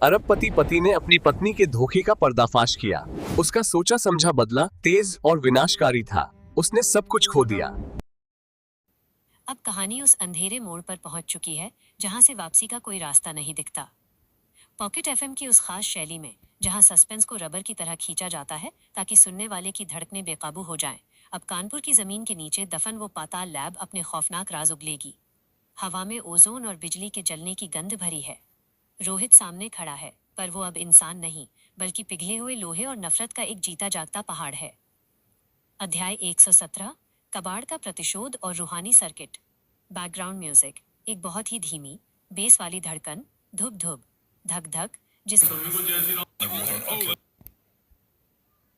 अरबपति पति ने अपनी पत्नी के धोखे का पर्दाफाश किया। उसका सोचा समझा बदला तेज और विनाशकारी था। उसने सब कुछ खो दिया। अब कहानी उस अंधेरे मोड़ पर पहुंच चुकी है जहां से वापसी का कोई रास्ता नहीं दिखता। पॉकेट एफएम की उस खास शैली में जहां सस्पेंस को रबर की तरह खींचा जाता है ताकि सुनने वाले की धड़कनें बेकाबू हो जाएं, अब कानपुर की जमीन के नीचे दफन वो पाताल लैब अपने खौफनाक राज उगलेगी। हवा में ओजोन और बिजली के जलने की गंध भरी है। रोहित सामने खड़ा है, पर वो अब इंसान नहीं बल्कि पिघले हुए लोहे और नफरत का एक जीता जागता पहाड़ है। अध्याय 117, कबाड़ का प्रतिशोध और रूहानी सर्किट। बैकग्राउंड म्यूजिक, एक बहुत ही धीमी बेस वाली धड़कन, धुप धुप धक धक, जिसके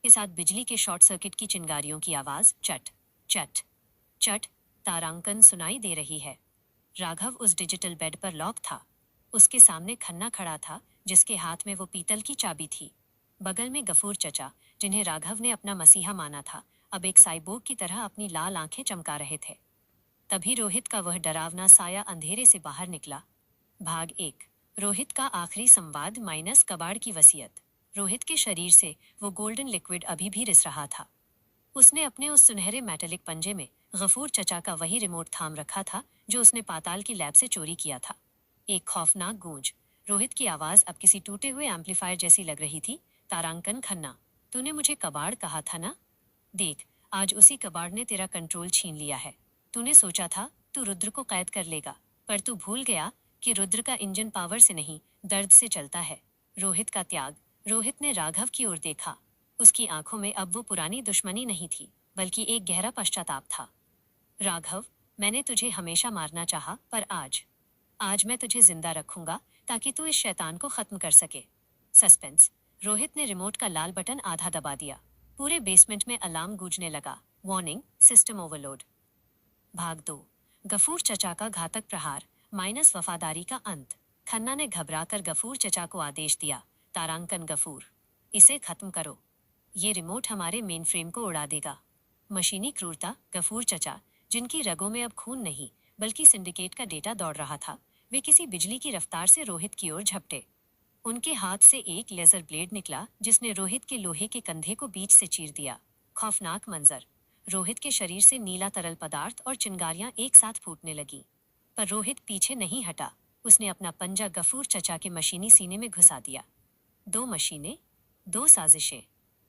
साथ बिजली के शॉर्ट सर्किट की चिंगारियों की आवाज, चट चट चट। तारांकन सुनाई दे रही है। राघव उस डिजिटल बेड पर लॉक था। उसके सामने खन्ना खड़ा था, जिसके हाथ में वो पीतल की चाबी थी। बगल में गफूर चचा, जिन्हें राघव ने अपना मसीहा माना था, अब एक साइबोर्ग की तरह अपनी लाल आंखें चमका रहे थे। तभी रोहित का वह डरावना साया अंधेरे से बाहर निकला। भाग 1, रोहित का आखिरी संवाद माइनस कबाड़ की वसीयत। रोहित के शरीर से वो गोल्डन लिक्विड अभी भी रिस रहा था। उसने अपने उस सुनहरे मेटेलिक पंजे में गफूर चचा का वही रिमोट थाम रखा था जो उसने पाताल की लैब से चोरी किया था। एक खौफनाक गूंज। रोहित की आवाज अब किसी टूटे हुए एम्पलीफायर जैसी लग रही थी। तारांकन खन्ना, तूने मुझे कबाड़ कहा था ना? देख, आज उसी कबाड़ ने तेरा कंट्रोल छीन लिया है। तूने सोचा था तू रुद्र को कैद कर लेगा, पर तू भूल गया कि रुद्र का इंजन पावर से नहीं, दर्द से चलता है। रोहित का त्याग। रोहित ने राघव की ओर देखा। उसकी आंखों में अब वो पुरानी दुश्मनी नहीं थी, बल्कि एक गहरा पश्चाताप था। राघव, मैंने तुझे हमेशा मारना चाहा, पर आज मैं तुझे जिंदा रखूंगा ताकि तू इस शैतान को खत्म कर सके। सस्पेंस। रोहित ने रिमोट का लाल बटन आधा दबा दिया। पूरे बेसमेंट में अलार्म गूंजने लगा। Warning, system overload. भाग 2, गफूर चचा का घातक प्रहार माइनस वफादारी का अंत। खन्ना ने घबराकर गफूर चचा को आदेश दिया, तारांकन गफूर, इसे खत्म करो। ये रिमोट हमारे मेन फ्रेम को उड़ा देगा। मशीनी क्रूरता। गफूर चचा, जिनकी रगों में अब खून नहीं बल्कि सिंडिकेट का डेटा दौड़ रहा था, वे किसी बिजली की रफ्तार से रोहित की ओर झपटे। उनके हाथ से एक लेजर ब्लेड निकला जिसने रोहित के लोहे के कंधे को बीच से चीर दिया। खौफनाक मंजर। रोहित के शरीर से नीला तरल पदार्थ और चिंगारियां एक साथ फूटने लगी। पर रोहित पीछे नहीं हटा। उसने अपना पंजा गफूर चचा के मशीनी सीने में घुसा दिया। दो मशीनें, दो साजिशें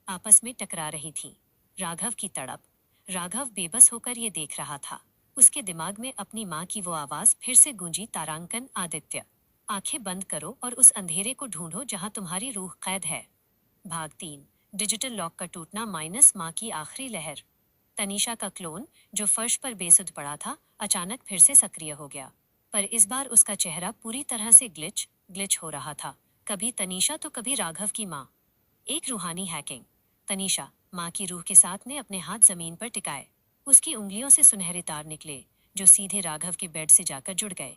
आपस में टकरा रही थीं। राघव की तड़प। राघव बेबस होकर ये देख रहा था। उसके दिमाग में अपनी माँ की वो आवाज फिर से गूंजी, तारांकन आदित्य, आंखें बंद करो और उस अंधेरे को ढूंढो जहां तुम्हारी रूह कैद है। भाग 3, डिजिटल लॉक का टूटना माइनस माँ की आखिरी लहर। तनीषा का क्लोन, जो फर्श पर बेसुध पड़ा था, अचानक फिर से सक्रिय हो गया। पर इस बार उसका चेहरा पूरी तरह से ग्लिच हो रहा था। कभी तनीषा तो कभी राघव की माँ। एक रूहानी हैकिंग। तनीषा, माँ की रूह के साथ, ने अपने हाथ जमीन पर टिकाए। उसकी उंगलियों से सुनहरे तार निकले जो सीधे राघव के बेड से जाकर जुड़ गए।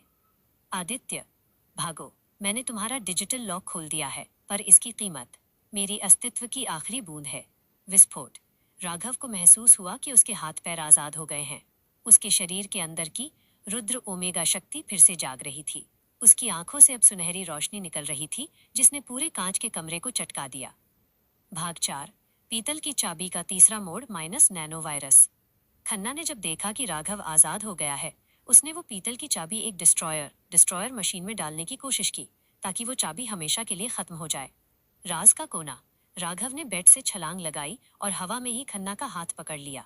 आदित्य, भागो, मैंने तुम्हारा डिजिटल लॉक खोल दिया है, पर इसकी कीमत मेरी अस्तित्व की आखिरी बूंद है। विस्फोट। राघव को महसूस हुआ कि उसके हाथ पैर आजाद हो गए हैं। उसके शरीर के अंदर की रुद्र ओमेगा शक्ति फिर से जाग रही थी। उसकी आंखों से अब सुनहरी रोशनी निकल रही थी जिसने पूरे कांच के कमरे को चटका दिया। भाग 4, पीतल की चाबी का तीसरा मोड़ माइनस नैनो वायरस। खन्ना ने जब देखा कि राघव आजाद हो गया है, उसने वो पीतल की चाबी एक डिस्ट्रॉयर मशीन में डालने की कोशिश की ताकि वो चाबी हमेशा के लिए खत्म हो जाए। राज का कोना। राघव ने बेड से छलांग लगाई और हवा में ही खन्ना का हाथ पकड़ लिया।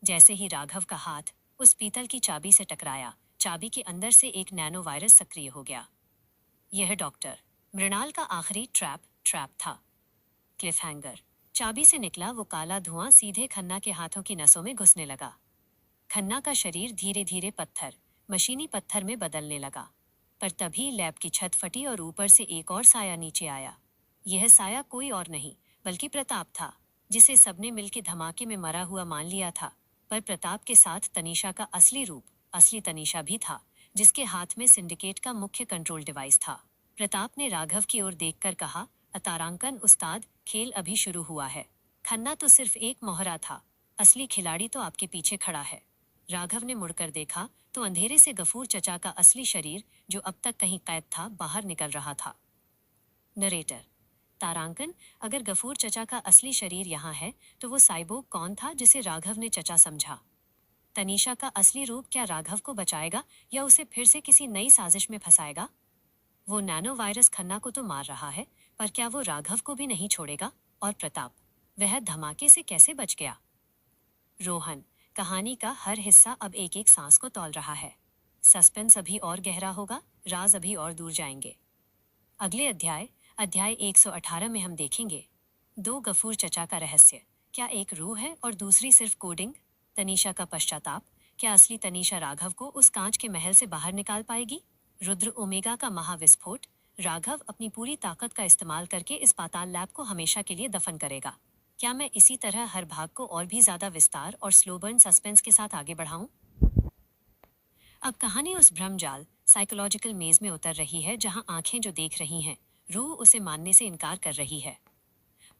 जैसे ही राघव का हाथ उस पीतल की चाबी से टकराया, चाबी के अंदर से एक नैनो वायरस सक्रिय हो गया। यह डॉक्टर मृणाल का आखिरी ट्रैप था। Cliff hanger. चाबी से निकला वो काला धुआं सीधे खन्ना के हाथों की नसों में घुसने लगा। खन्ना का शरीर धीरे धीरे मशीनी पत्थर में बदलने लगा। पर तभी लैब की छत फटी और ऊपर से एक और साया नीचे आया। यह साया कोई और नहीं बल्कि प्रताप था, जिसे सबने मिलकर धमाके में मरा हुआ मान लिया था। पर प्रताप के साथ तनीषा का असली रूप, असली तनीषा भी था, जिसके हाथ में सिंडिकेट का मुख्य कंट्रोल डिवाइस था। प्रताप ने राघव की ओर देखकर कहा, तारांकन उस्ताद, खेल अभी शुरू हुआ है। खन्ना तो सिर्फ एक मोहरा था, असली खिलाड़ी तो आपके पीछे खड़ा है। राघव ने मुड़कर देखा तो अंधेरे से गफूर चचा का असली शरीर, जो अब तक कहीं कैद था, बाहर निकल रहा था। नरेटर: तारांकन, अगर गफूर चचा का असली शरीर यहाँ है तो वो साइबोग कौन था जिसे राघव ने चचा समझा? तनीषा का असली रूप क्या राघव को बचाएगा या उसे फिर से किसी नई साजिश में फंसाएगा? वो नैनो वायरस खन्ना को तो मार रहा है, पर क्या वो राघव को भी नहीं छोड़ेगा? और प्रताप, वह धमाके से कैसे बच गया? रोहन, कहानी का हर हिस्सा अब एक एक सांस को तौल रहा है। सस्पेंस अभी और गहरा होगा, राज अभी और दूर जाएंगे। अगले अध्याय 118 में हम देखेंगे दो गफूर चचा का रहस्य। क्या एक रूह है और दूसरी सिर्फ कोडिंग? तनीषा का पश्चाताप, क्या असली तनीषा राघव को उस कांच के महल से बाहर निकाल पाएगी? रुद्र ओमेगा का महाविस्फोट, राघव अपनी पूरी ताकत का इस्तेमाल करके इस पाताल लैब को हमेशा के लिए दफन करेगा। क्या मैं इसी तरह हर भाग को और भी ज्यादा विस्तार और स्लो बर्न सस्पेंस के साथ आगे बढ़ाऊं? अब कहानी उस भ्रमजाल साइकोलॉजिकल मेज में उतर रही है जहां आंखें जो देख रही हैं, रूह उसे मानने से इनकार कर रही है।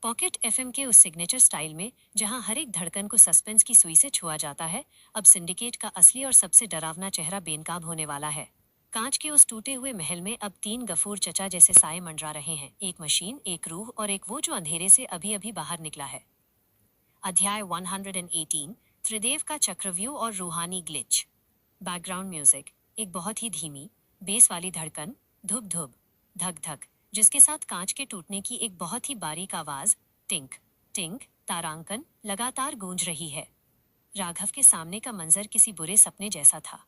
पॉकेट एफएम के उस सिग्नेचर स्टाइल में जहां हर एक धड़कन को सस्पेंस की सुई से छुआ जाता है, अब सिंडिकेट का असली और सबसे डरावना चेहरा बेनकाब होने वाला है। कांच के उस टूटे हुए महल में अब 3 गफूर चचा जैसे साए मंडरा रहे हैं, एक मशीन, एक रूह और एक वो जो अंधेरे से अभी अभी बाहर निकला है। अध्याय 118, त्रिदेव का चक्रव्यूह और रूहानी ग्लिच। बैकग्राउंड म्यूजिक, एक बहुत ही धीमी बेस वाली धड़कन, धुप धुप, धक धक, जिसके साथ कांच के टूटने की एक बहुत ही बारीक आवाज, टिंक टिंक, तारांकन, लगातार गूंज रही है। राघव के सामने का मंजर किसी बुरे सपने जैसा था।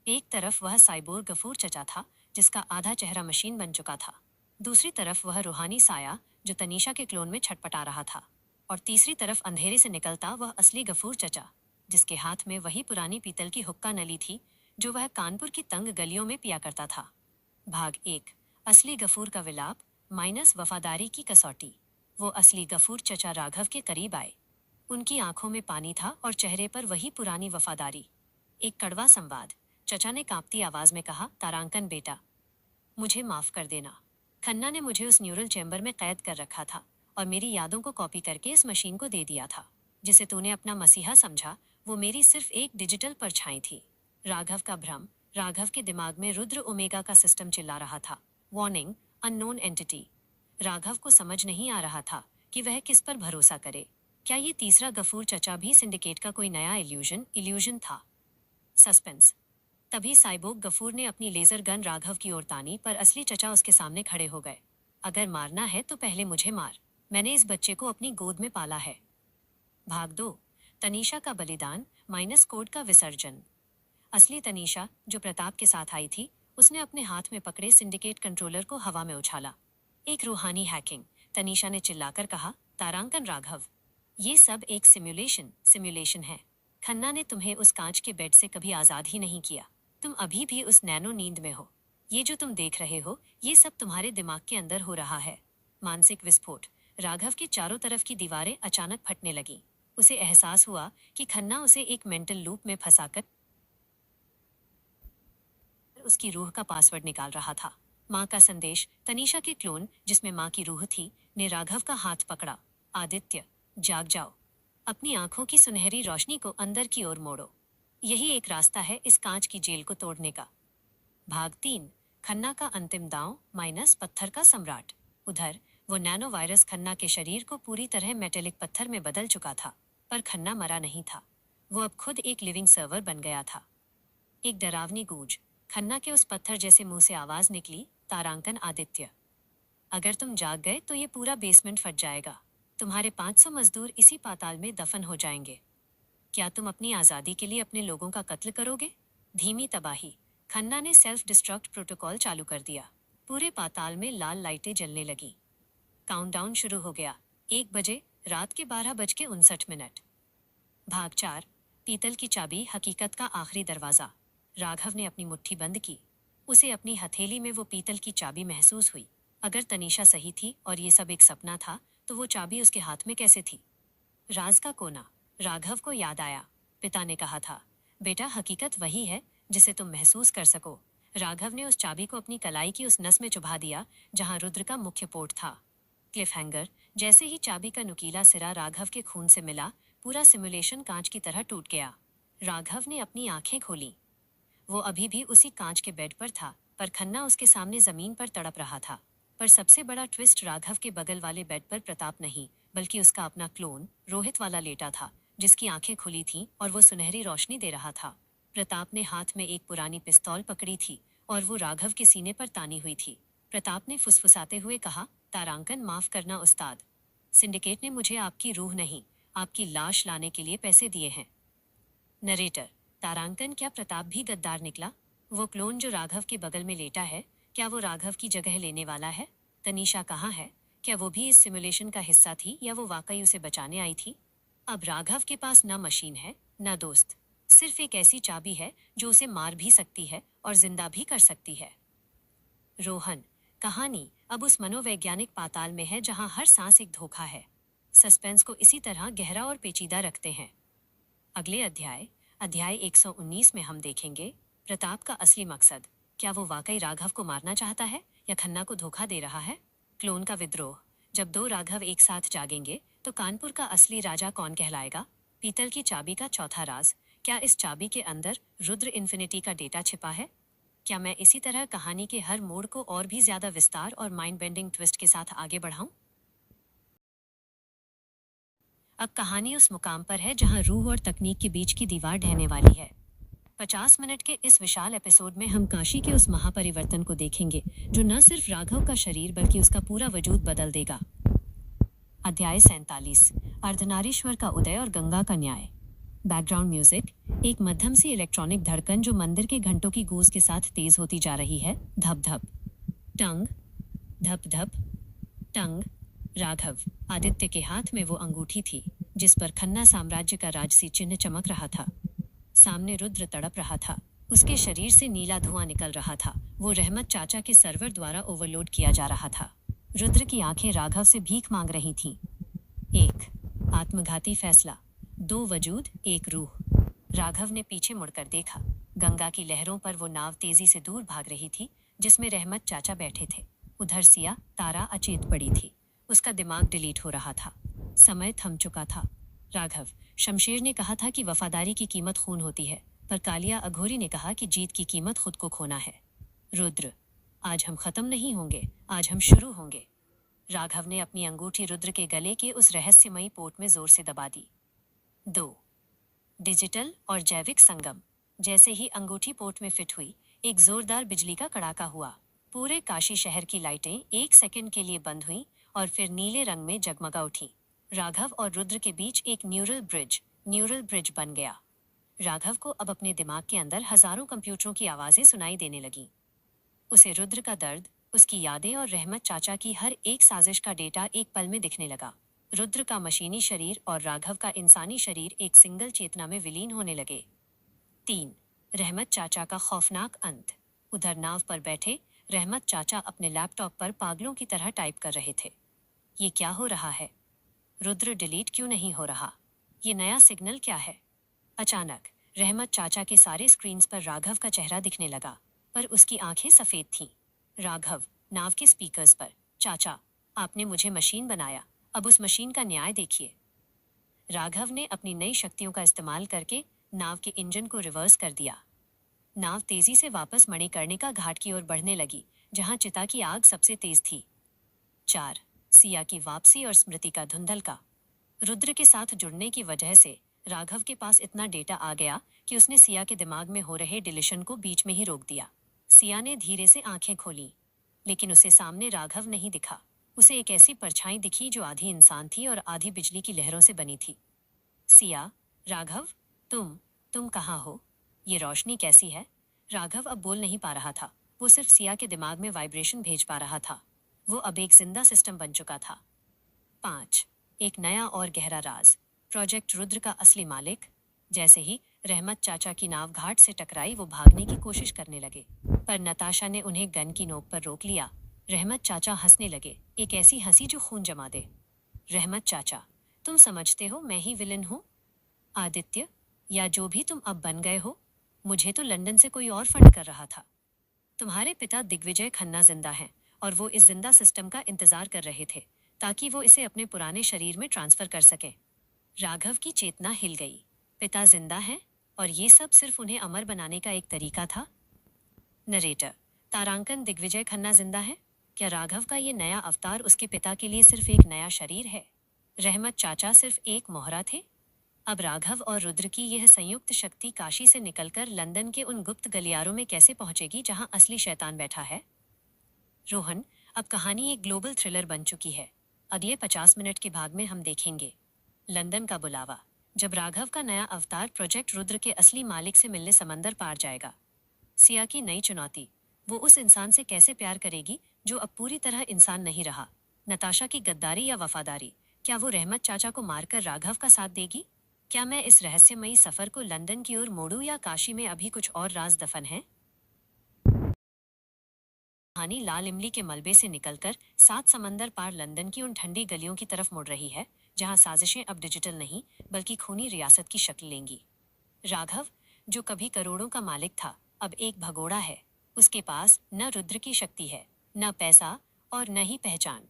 एक तरफ वह साइबोर गफूर चचा था जिसका आधा चेहरा मशीन बन चुका था, दूसरी तरफ वह रूहानी साया जो तनीषा के क्लोन में छटपटा रहा था, और तीसरी तरफ अंधेरे से निकलता वह असली गफूर चचा जिसके हाथ में वही पुरानी पीतल की हुक्का नली थी जो वह कानपुर की तंग गलियों में पिया करता था। भाग 1, असली गफूर का विलाप माइनस वफादारी की कसौटी। वो असली गफूर चचा राघव के करीब आए। उनकी आंखों में पानी था और चेहरे पर वही पुरानी वफादारी। एक कड़वा संवाद। चचा ने कांपती आवाज में कहा, तारांकन बेटा, मुझे माफ कर देना। खन्ना ने मुझे उस न्यूरल चैम्बर में कैद कर रखा था और मेरी यादों को कॉपी करके इस मशीन को दे दिया था। जिसे तूने अपना मसीहा समझा, वो मेरी सिर्फ एक डिजिटल परछाई थी। राघव का भ्रम। राघव के दिमाग में रुद्र ओमेगा का सिस्टम चिल्ला रहा था, वार्निंग, अननोन एंटिटी। राघव को समझ नहीं आ रहा था कि वह किस पर भरोसा करे। क्या ये तीसरा गफूर चचा भी सिंडिकेट का कोई नया इल्यूजन था? सस्पेंस। तभी साइबोग गफूर ने अपनी लेजर गन राघव की ओर तानी, पर असली चचा उसके सामने खड़े हो गए। अगर मारना है तो पहले मुझे मार। मैंने इस बच्चे को अपनी गोद में पाला है। भाग 2, तनीषा का बलिदान माइनस कोड का विसर्जन। असली तनीषा जो प्रताप के साथ आई थी, उसने अपने हाथ में पकड़े सिंडिकेट कंट्रोलर को हवा में उछाला। एक रूहानी हैकिंग। तनीषा ने चिल्लाकर कहा, तारांकन राघव, ये सब एक सिमुलेशन है। खन्ना ने तुम्हें उस कांच के बेड से कभी आजाद ही नहीं किया। तुम अभी भी उस नैनो नींद में हो। ये जो तुम देख रहे हो, ये सब तुम्हारे दिमाग के अंदर हो रहा है। मानसिक विस्फोट। राघव की चारों तरफ की दीवारें अचानक फटने लगी। उसे एहसास हुआ कि खन्ना उसे एक मेंटल लूप में फंसाकर उसकी रूह का पासवर्ड निकाल रहा था। माँ का संदेश। तनीषा के क्लोन, जिसमें माँ की रूह थी, ने राघव का हाथ पकड़ा। आदित्य, जाग जाओ। अपनी आंखों की सुनहरी रोशनी को अंदर की ओर मोड़ो। यही एक रास्ता है इस कांच की जेल को तोड़ने का। भाग 3, खन्ना का अंतिम दांव माइनस पत्थर का सम्राट। उधर वो नैनो वायरस खन्ना के शरीर को पूरी तरह मेटेलिक पत्थर में बदल चुका था, पर खन्ना मरा नहीं था। वो अब खुद एक लिविंग सर्वर बन गया था। एक डरावनी गूंज। खन्ना के उस पत्थर जैसे मुंह से आवाज निकली, तारांकन आदित्य, अगर तुम जाग गए तो ये पूरा बेसमेंट फट जाएगा। तुम्हारे 500 मजदूर इसी पाताल में दफन हो जाएंगे। क्या तुम अपनी आजादी के लिए अपने लोगों का कत्ल करोगे? धीमी तबाही। खन्ना ने सेल्फ डिस्ट्रक्ट प्रोटोकॉल चालू कर दिया। पूरे पाताल में लाल लाइटें जलने लगी। काउंटडाउन शुरू हो गया। 1 बजे, रात के 12:59। भाग 4, पीतल की चाबी, हकीकत का आखिरी दरवाजा। राघव ने अपनी मुट्ठी बंद की। उसे अपनी हथेली में वो पीतल की चाबी महसूस हुई। अगर तनीषा सही थी और ये सब एक सपना था, तो वो चाबी उसके हाथ में कैसे थी? राज का कोना। राघव को याद आया। पिता ने कहा था, बेटा, हकीकत वही है जिसे तुम महसूस कर सको। राघव ने उस चाबी को अपनी कलाई की उस नस में चुभा दिया जहां रुद्र का मुख्य पोर्ट था। Cliff hanger. जैसे ही चाबी का नुकीला सिरा राघव के खून से मिला, पूरा सिमुलेशन कांच की तरह टूट गया। राघव ने अपनी आंखें खोली। वो अभी भी उसी कांच के बेड पर था, पर खन्ना उसके सामने जमीन पर तड़प रहा था। पर सबसे बड़ा ट्विस्ट, राघव के बगल वाले बेड पर प्रताप नहीं बल्कि उसका अपना क्लोन रोहित वाला लेटा था, जिसकी आंखें खुली थीं और वो सुनहरी रोशनी दे रहा था। प्रताप ने हाथ में एक पुरानी पिस्तौल पकड़ी थी और वो राघव के सीने पर तानी हुई थी। प्रताप ने फुसफुसाते हुए कहा, तारांकन, माफ करना उस्ताद। सिंडिकेट ने मुझे आपकी रूह नहीं, आपकी लाश लाने के लिए पैसे दिए हैं। नरेटर, तारांकन, क्या प्रताप भी गद्दार निकला? वो क्लोन जो राघव के बगल में लेटा है, क्या वो राघव की जगह लेने वाला है? तनीषा कहाँ है? क्या वो भी इस सिमुलेशन का हिस्सा थी या वो वाकई उसे बचाने आई थी? अब राघव के पास न मशीन है न दोस्त, सिर्फ एक ऐसी चाबी है जो उसे मार भी सकती है और जिंदा भी कर सकती है। रोहन, कहानी अब उस मनोवैज्ञानिक पाताल में है जहां हर सांस एक धोखा है। सस्पेंस को इसी तरह गहरा और पेचीदा रखते हैं। अगले अध्याय 119 में हम देखेंगे प्रताप का असली मकसद। क्या वो वाकई राघव को मारना चाहता है या खन्ना को धोखा दे रहा है? क्लोन का विद्रोह। जब दो राघव एक साथ जागेंगे तो कानपुर का असली राजा कौन कहलाएगा? पीतल की चाबी का चौथा राज। क्या इस चाबी के अंदर रुद्र इन्फिनिटी का डेटा छिपा है? क्या मैं इसी तरह कहानी के हर मोड़ को और भी ज्यादा विस्तार और माइंड बेंडिंग ट्विस्ट के साथ आगे बढ़ाऊं? अब कहानी उस मुकाम पर है जहां रूह और तकनीक के बीच की दीवार ढहने वाली है। 50 मिनट के इस विशाल एपिसोड में हम काशी के उस महापरिवर्तन को देखेंगे जो न सिर्फ राघव का शरीर बल्कि उसका पूरा वजूद बदल देगा। अध्याय 47, अर्धनारीश्वर का उदय और गंगा का न्याय। बैकग्राउंड म्यूजिक, एक मध्यम सी इलेक्ट्रॉनिक धड़कन जो मंदिर के घंटों की गूंज के साथ तेज होती जा रही है। धप धप टंग, धप धप टंग। राघव, आदित्य के हाथ में वो अंगूठी थी जिस पर खन्ना साम्राज्य का राजसी चिन्ह चमक रहा था। सामने रुद्र तड़प रहा था, उसके शरीर से नीला धुआं निकल रहा था। वो रहमत चाचा के सर्वर द्वारा ओवरलोड किया जा रहा था। रुद्र की आंखें राघव से भीख मांग रही थीं। एक आत्मघाती फैसला, दो वजूद, एक रूह। राघव ने पीछे मुड़कर देखा। गंगा की लहरों पर वो नाव तेजी से दूर भाग रही थी जिसमें रहमत चाचा बैठे थे। उधर सिया, तारा अचेत पड़ी थी। उसका दिमाग डिलीट हो रहा था। समय थम चुका था। राघव, शमशेर ने कहा था कि वफादारी की कीमत खून होती है, पर कालिया अघोरी ने कहा कि जीत की कीमत खुद को खोना है। रुद्र, आज हम खत्म नहीं होंगे, आज हम शुरू होंगे। राघव ने अपनी अंगूठी रुद्र के गले के उस रहस्यमयी पोर्ट में जोर से दबा दी। 2 डिजिटल और जैविक संगम। जैसे ही अंगूठी पोर्ट में फिट हुई, एक जोरदार बिजली का कड़ाका हुआ। पूरे काशी शहर की लाइटें एक सेकंड के लिए बंद हुईं और फिर नीले रंग में जगमगा उठी। राघव और रुद्र के बीच एक न्यूरल ब्रिज बन गया। राघव को अब अपने दिमाग के अंदर हजारों कंप्यूटरों की आवाजें सुनाई देने लगीं। उसे रुद्र का दर्द, उसकी यादें और रहमत चाचा की हर एक साजिश का डेटा एक पल में दिखने लगा। रुद्र का मशीनी शरीर और राघव का इंसानी शरीर एक सिंगल चेतना में विलीन होने लगे। 3 रहमत चाचा का खौफनाक अंत। उधर नाव पर बैठे रहमत चाचा अपने लैपटॉप पर पागलों की तरह टाइप कर रहे थे। ये क्या हो रहा है? रुद्र डिलीट क्यों नहीं हो रहा? ये नया सिग्नल क्या है? अचानक रहमत चाचा के सारे स्क्रीन्स पर राघव का चेहरा दिखने लगा, पर उसकी आंखें सफेद थीं। राघव, नाव के स्पीकर्स पर, चाचा, आपने मुझे मशीन बनाया, अब उस मशीन का न्याय देखिए। राघव ने अपनी नई शक्तियों का इस्तेमाल करके नाव के इंजन को रिवर्स कर दिया। नाव तेजी से वापस मणिकर्णिका घाट की ओर बढ़ने लगी, जहां चिता की आग सबसे तेज थी। 4 सिया की वापसी और स्मृति का धुंधलका। रुद्र के साथ जुड़ने की वजह से राघव के पास इतना डेटा आ गया कि उसने सिया के दिमाग में हो रहे डिलीशन को बीच में ही रोक दिया। सिया ने धीरे से आंखें खोली, लेकिन उसे सामने राघव नहीं दिखा। उसे एक ऐसी परछाई दिखी जो आधी इंसान थी और आधी बिजली की लहरों से बनी थी। सिया, राघव, तुम कहाँ हो? ये रोशनी कैसी है? राघव अब बोल नहीं पा रहा था। वो सिर्फ सिया के दिमाग में वाइब्रेशन भेज पा रहा था। वो अब एक जिंदा सिस्टम बन चुका था। 5 एक नया और गहरा राज। प्रोजेक्ट रुद्र का असली मालिक। जैसे ही रहमत चाचा की नाव घाट से टकराई, वो भागने की कोशिश करने लगे, पर नताशा ने उन्हें गन की नोक पर रोक लिया। रहमत चाचा हंसने लगे, एक ऐसी हंसी जो खून जमा दे। रहमत चाचा, तुम समझते हो मैं ही विलन हूँ? आदित्य, या जो भी तुम अब बन गए हो, मुझे तो लंदन से कोई और फंड कर रहा था। तुम्हारे पिता दिग्विजय खन्ना जिंदा हैं और वो इस जिंदा सिस्टम का इंतजार कर रहे थे ताकि वो इसे अपने पुराने शरीर में ट्रांसफर कर सके। राघव की चेतना हिल गई। पिता जिंदा हैं और ये सब सिर्फ उन्हें अमर बनाने का एक तरीका था। नरेटर, तारांकन, दिग्विजय खन्ना जिंदा है? क्या राघव का ये नया अवतार उसके पिता के लिए सिर्फ एक नया शरीर है? रहमत चाचा सिर्फ एक मोहरा थे? अब राघव और रुद्र की यह संयुक्त शक्ति काशी से निकलकर लंदन के उन गुप्त गलियारों में कैसे पहुंचेगी जहां असली शैतान बैठा है? रोहन, अब कहानी एक ग्लोबल थ्रिलर बन चुकी है। अगले 50 मिनट के भाग में हम देखेंगे लंदन का बुलावा, जब राघव का नया अवतार प्रोजेक्ट रुद्र के असली मालिक से मिलने समंदर पार जाएगा। सिया की नई चुनौती, वो उस इंसान से कैसे प्यार करेगी जो अब पूरी तरह इंसान नहीं रहा। नताशा की गद्दारी या वफादारी, क्या वो रहमत चाचा को मारकर राघव का साथ देगी? क्या मैं इस रहस्यमयी सफर को लंदन की ओर मोड़ूं या काशी में अभी कुछ और राज दफन है? कहानी लाल इमली के मलबे से निकलकर 7 समंदर पार लंदन की उन ठंडी गलियों की तरफ मुड़ रही है जहां साजिशें अब डिजिटल नहीं बल्कि खूनी रियासत की शक्ल लेंगी। राघव, जो कभी करोड़ों का मालिक था, अब एक भगोड़ा है। उसके पास न रुद्र की शक्ति है, न पैसा और न ही पहचान।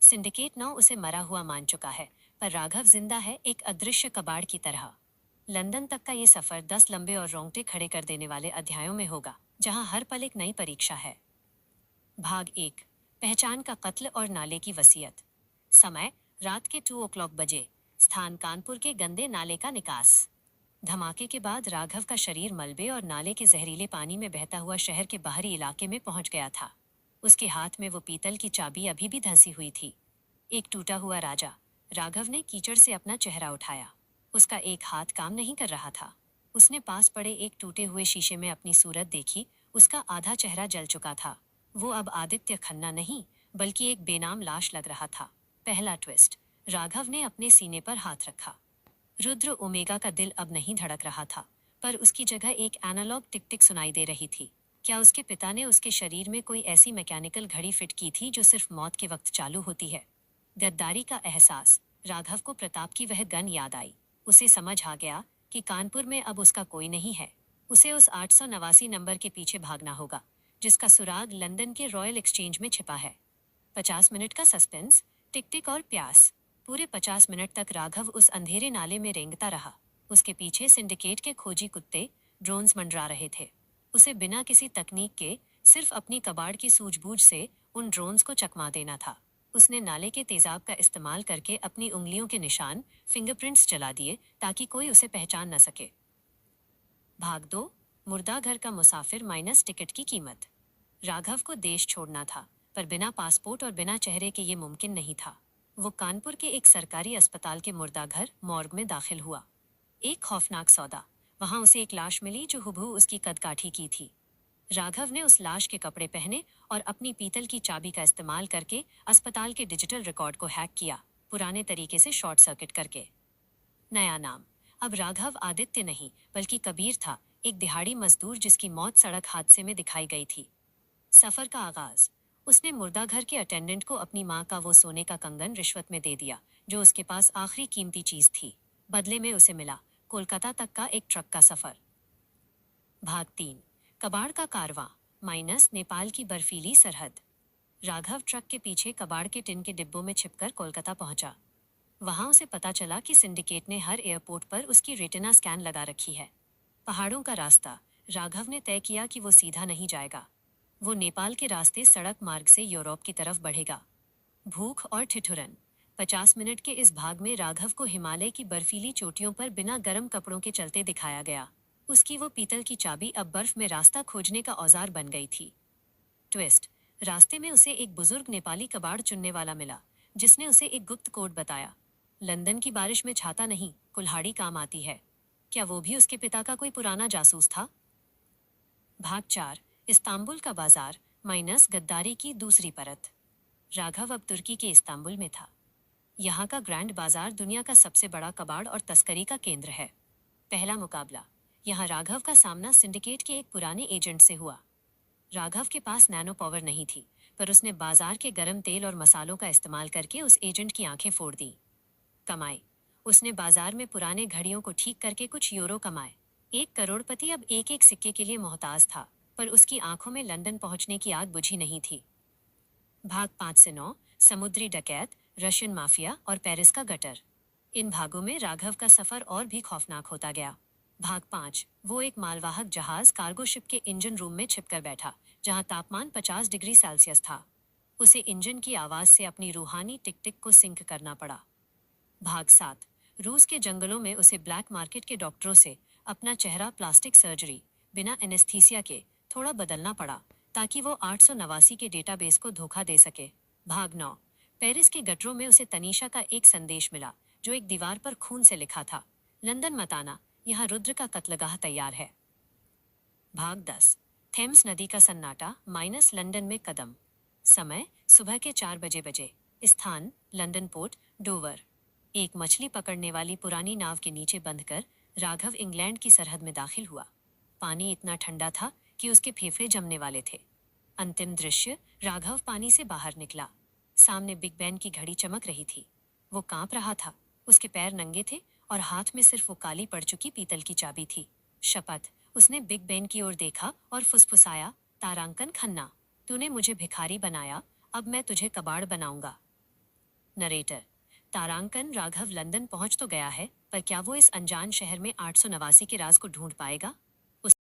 सिंडिकेट 9 उसे मरा हुआ मान चुका है, पर राघव जिंदा है, एक अदृश्य कबाड़ की तरह। लंदन तक का ये सफर 10 लंबे और रोंगटे खड़े कर देने वाले अध्यायों में होगा, जहां हर पल एक नई परीक्षा है। भाग 1, पहचान का कत्ल और नाले की वसीयत। समय रात के 2 बजे। स्थान कानपुर के गंदे नाले का निकास। धमाके के बाद राघव का शरीर मलबे और नाले के जहरीले पानी में बहता हुआ शहर के बाहरी इलाके में पहुंच गया था। उसके हाथ में वो पीतल की चाबी अभी भी धंसी हुई थी। एक टूटा हुआ राजा। राघव ने कीचड़ से अपना चेहरा उठाया। उसका एक हाथ काम नहीं कर रहा था। उसने पास पड़े एक टूटे हुए शीशे में अपनी सूरत देखी। उसका आधा चेहरा जल चुका था। वो अब आदित्य खन्ना नहीं, बल्कि एक बेनाम लाश लग रहा था। पहला ट्विस्ट, राघव ने अपने सीने पर हाथ रखा। रुद्र ओमेगा का दिल अब नहीं धड़क रहा था, पर उसकी जगह एक एनालॉग टिक टिक सुनाई दे रही थी। क्या उसके पिता ने उसके शरीर में कोई ऐसी मैकेनिकल घड़ी फिट की थी जो सिर्फ मौत के वक्त चालू होती है? गद्दारी का एहसास। राघव को प्रताप की वह गन याद आई। उसे समझ आ गया कि कानपुर में अब उसका कोई नहीं है। उसे उस 889 नंबर के पीछे भागना होगा, जिसका सुराग लंदन के रॉयल एक्सचेंज में छिपा है। 50 मिनट का सस्पेंस, टिक टिक और प्यास। पूरे 50 मिनट तक राघव उस अंधेरे नाले में रेंगता रहा। उसके पीछे सिंडिकेट के खोजी कुत्ते, ड्रोन्स मंडरा रहे थे। उसे बिना किसी तकनीक के, सिर्फ अपनी कबाड़ की सूझबूझ से उन ड्रोन्स को चकमा देना था। उसने नाले के तेजाब का इस्तेमाल करके अपनी उंगलियों के निशान, फिंगरप्रिंट्स जला दिए ताकि कोई उसे पहचान न सके। भाग 2, मुर्दा घर का मुसाफिर माइनस टिकट की कीमत। राघव को देश छोड़ना था, पर बिना पासपोर्ट और बिना चेहरे के ये मुमकिन नहीं था। वो कानपुर के एक सरकारी अस्पताल के मुर्दा घर मॉर्ग में दाखिल हुआ। एक खौफनाक सौदा। वहां उसे एक लाश मिली जो हुबहू उसकी कदकाठी की थी। राघव ने उस लाश के कपड़े पहने और अपनी पीतल की चाबी का इस्तेमाल करके अस्पताल के डिजिटल रिकॉर्ड को हैक किया, पुराने तरीके से शॉर्ट सर्किट करके। नया नाम। अब राघव आदित्य नहीं, बल्कि कबीर था, एक दिहाड़ी मजदूर जिसकी मौत सड़क हादसे में दिखाई गई थी। सफर का आगाज। उसने मुर्दा घर के अटेंडेंट को अपनी माँ का वो सोने का कंगन रिश्वत में दे दिया, जो उसके पास आखिरी कीमती चीज थी। बदले में उसे मिला कोलकाता तक का एक ट्रक का सफर। भाग 3, कबाड़ का कारवां माइनस नेपाल की बर्फीली सरहद। राघव ट्रक के पीछे कबाड़ के टिन के डिब्बों में छिपकर कोलकाता पहुंचा। वहां उसे पता चला कि सिंडिकेट ने हर एयरपोर्ट पर उसकी रेटिना स्कैन लगा रखी है। पहाड़ों का रास्ता। राघव ने तय किया कि वो सीधा नहीं जाएगा। वो नेपाल के रास्ते सड़क मार्ग से यूरोप की तरफ बढ़ेगा। भूख और ठिठुरन। 50 मिनट के इस भाग में राघव को हिमालय की बर्फीली चोटियों पर बिना गर्म कपड़ों के चलते दिखाया गया। उसकी वो पीतल की चाबी अब बर्फ में रास्ता खोजने का औजार बन गई थी। ट्विस्ट, रास्ते में उसे एक बुजुर्ग नेपाली कबाड़ चुनने वाला मिला, जिसने उसे एक गुप्त कोड बताया। लंदन की बारिश में छाता नहीं, कुल्हाड़ी काम आती है। क्या वो भी उसके पिता का कोई पुराना जासूस था? भाग 4, इस्तांबुल का बाजार माइनस गद्दारी की दूसरी परत। राघव अब तुर्की के इस्तांबुल में था। यहाँ का ग्रैंड बाजार दुनिया का सबसे बड़ा कबाड़ और तस्करी का केंद्र है। पहला मुकाबला। यहाँ राघव का सामना सिंडिकेट के एक पुराने एजेंट से हुआ। राघव के पास नैनो पावर नहीं थी, पर उसने बाजार के गरम तेल और मसालों का इस्तेमाल करके उस एजेंट की आंखें फोड़ दी। कमाई। उसने बाजार में पुराने घड़ियों को ठीक करके कुछ यूरो कमाए। एक करोड़पति अब एक एक सिक्के के लिए मोहताज था, पर उसकी आंखों में लंदन पहुंचने की आग बुझी नहीं थी। भाग 5 से 9, समुद्री डकैत, रशियन माफिया और पेरिस का गटर। इन भागों में राघव का सफर और भी खौफनाक होता गया। भाग 5, वो एक मालवाहक जहाज कार्गो शिप के इंजन रूम में छिपकर बैठा, जहां तापमान 50 डिग्री सेल्सियस था। उसे इंजन की आवाज से अपनी रूहानी टिक टिक को सिंक करना पड़ा। भाग 7। रूस के जंगलों में उसे ब्लैक मार्केट के डॉक्टरों से अपना चेहरा प्लास्टिक सर्जरी बिना एनेस्थीसिया के थोड़ा बदलना पड़ा ताकि वो 889 के डेटाबेस को धोखा दे सके। भाग 9। पेरिस के गटरों में उसे तनीषा का एक संदेश मिला जो एक दीवार पर खून से लिखा था, लंदन मत आना, यहाँ रुद्र का कत्लगाह तैयार है। भाग 10। थेम्स नदी का सन्नाटा माइनस लंदन में कदम। समय सुबह के 4 बजे। स्थान लंदन पोर्ट डोवर। एक मछली पकड़ने वाली पुरानी नाव के नीचे बंधकर राघव इंग्लैंड की सरहद में दाखिल हुआ। पानी इतना ठंडा था कि उसके फेफड़े जमने वाले थे। अंतिम दृश्य, राघव पानी से बाहर निकला। सामने बिग बैन की घड़ी चमक रही थी। वो कांप रहा था। उसके पैर नंगे थे और हाथ में सिर्फ वो काली पड़ चुकी पीतल की चाबी थी। शपथ। उसने बिग बैन की ओर देखा और फुसफुसाया, तारांकन खन्ना, तूने मुझे भिखारी बनाया, अब मैं तुझे कबाड़ बनाऊंगा। नरेटर। तारांकन राघव लंदन पहुंच तो गया है, पर क्या वो इस अनजान शहर में 889 के राज को ढूंढ पाएगा? उस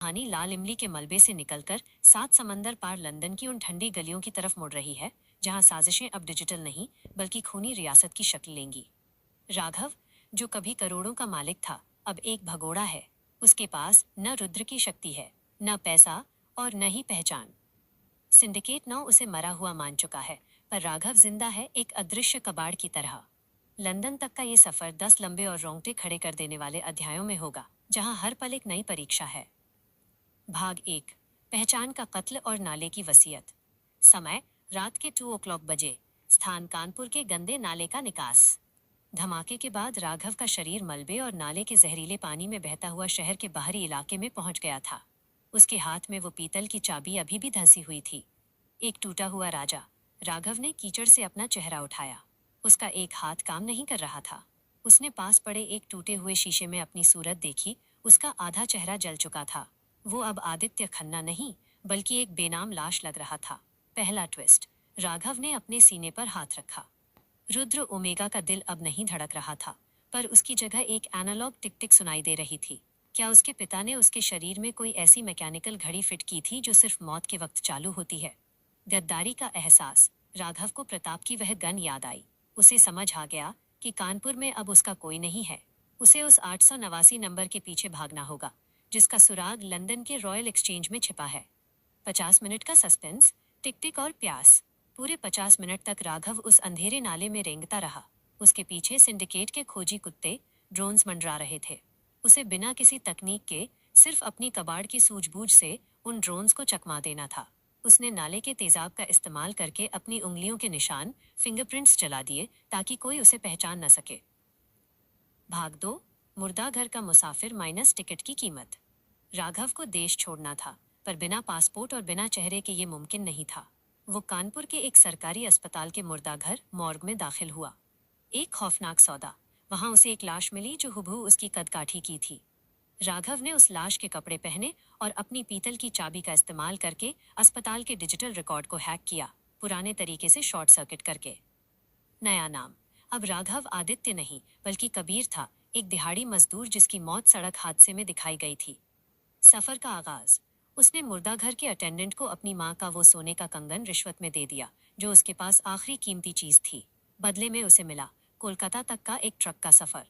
कहानी लाल इमली के मलबे से निकलकर 7 समंदर पार लंदन की उन ठंडी गलियों की तरफ मुड़ रही है जहां साजिशें अब डिजिटल नहीं बल्कि खूनी रियासत की शक्ल लेंगी। राघव, जो कभी करोड़ों का मालिक था, अब एक भगोड़ा है। उसके पास न रुद्र की शक्ति है, न पैसा और न ही पहचान। सिंडिकेट 9 उसे मरा हुआ मान चुका है, पर राघव जिंदा है, एक अदृश्य कबाड़ की तरह। लंदन तक का ये सफर 10 लंबे और रोंगटे खड़े कर देने वाले अध्यायों में होगा, जहां हर पल एक नई परीक्षा है। भाग 1। पहचान का कत्ल और नाले की वसीयत। समय रात के 2 o'clock बजे। स्थान कानपुर के गंदे नाले का निकास। धमाके के बाद राघव का शरीर मलबे और नाले के जहरीले पानी में बहता हुआ शहर के बाहरी इलाके में पहुंच गया था। उसके हाथ में वो पीतल की चाबी अभी भी धंसी हुई थी। एक टूटा हुआ राजा। राघव ने कीचड़ से अपना चेहरा उठाया। उसका एक हाथ काम नहीं कर रहा था। उसने पास पड़े एक टूटे हुए शीशे में अपनी सूरत देखी। उसका आधा चेहरा जल चुका था। वो अब आदित्य खन्ना नहीं, बल्कि एक बेनाम लाश लग रहा था। पहला ट्विस्ट। राघव ने अपने सीने पर हाथ रखा। रुद्र ओमेगा का दिल अब नहीं धड़क रहा था, पर उसकी जगह एक एनालॉग टिक टिक सुनाई दे रही थी। क्या उसके पिता ने उसके शरीर में कोई ऐसी मैकेनिकल घड़ी फिट की थी जो सिर्फ मौत के वक्त चालू होती है? गद्दारी का एहसास। राघव को प्रताप की वह गन याद आई। उसे समझ आ गया कि कानपुर में अब उसका कोई नहीं है। उसे उस 889 नंबर के पीछे भागना होगा, जिसका सुराग लंदन के रॉयल एक्सचेंज में छिपा है। 50 मिनट का सस्पेंस, टिक टिक और प्यास। पूरे 50 मिनट तक राघव उस अंधेरे नाले में रेंगता रहा। उसके पीछे सिंडिकेट के खोजी कुत्ते ड्रोन्स मंडरा रहे थे। उसे बिना किसी तकनीक के, सिर्फ अपनी कबाड़ की सूझबूझ से उन ड्रोन्स को चकमा देना था। उसने नाले के तेजाब का इस्तेमाल करके अपनी उंगलियों के निशान, फिंगरप्रिंट्स जला दिए ताकि कोई उसे पहचान न सके। भाग 2। मुर्दा घर का मुसाफिर माइनस टिकट की कीमत। राघव को देश छोड़ना था, पर बिना पासपोर्ट और बिना चेहरे के ये मुमकिन नहीं था। वो कानपुर के एक सरकारी अस्पताल के मुर्दा घर मॉर्ग में दाखिल हुआ। एक खौफनाक सौदा। वहां उसे एक लाश मिली जो हुबहू उसकी कदकाठी की थी। राघव ने उस लाश के कपड़े पहने और अपनी पीतल की चाबी का इस्तेमाल करके अस्पताल के डिजिटल रिकॉर्ड को हैक किया, पुराने तरीके से शॉर्ट सर्किट करके। नया नाम। अब राघव आदित्य नहीं, बल्कि कबीर था, एक दिहाड़ी मजदूर जिसकी मौत सड़क हादसे में दिखाई गई थी। सफर का आगाज। उसने मुर्दा घर के अटेंडेंट को अपनी माँ का वो सोने का कंगन रिश्वत में दे दिया, जो उसके पास आखिरी कीमती चीज थी। बदले में उसे मिला कोलकाता तक का एक ट्रक का सफर।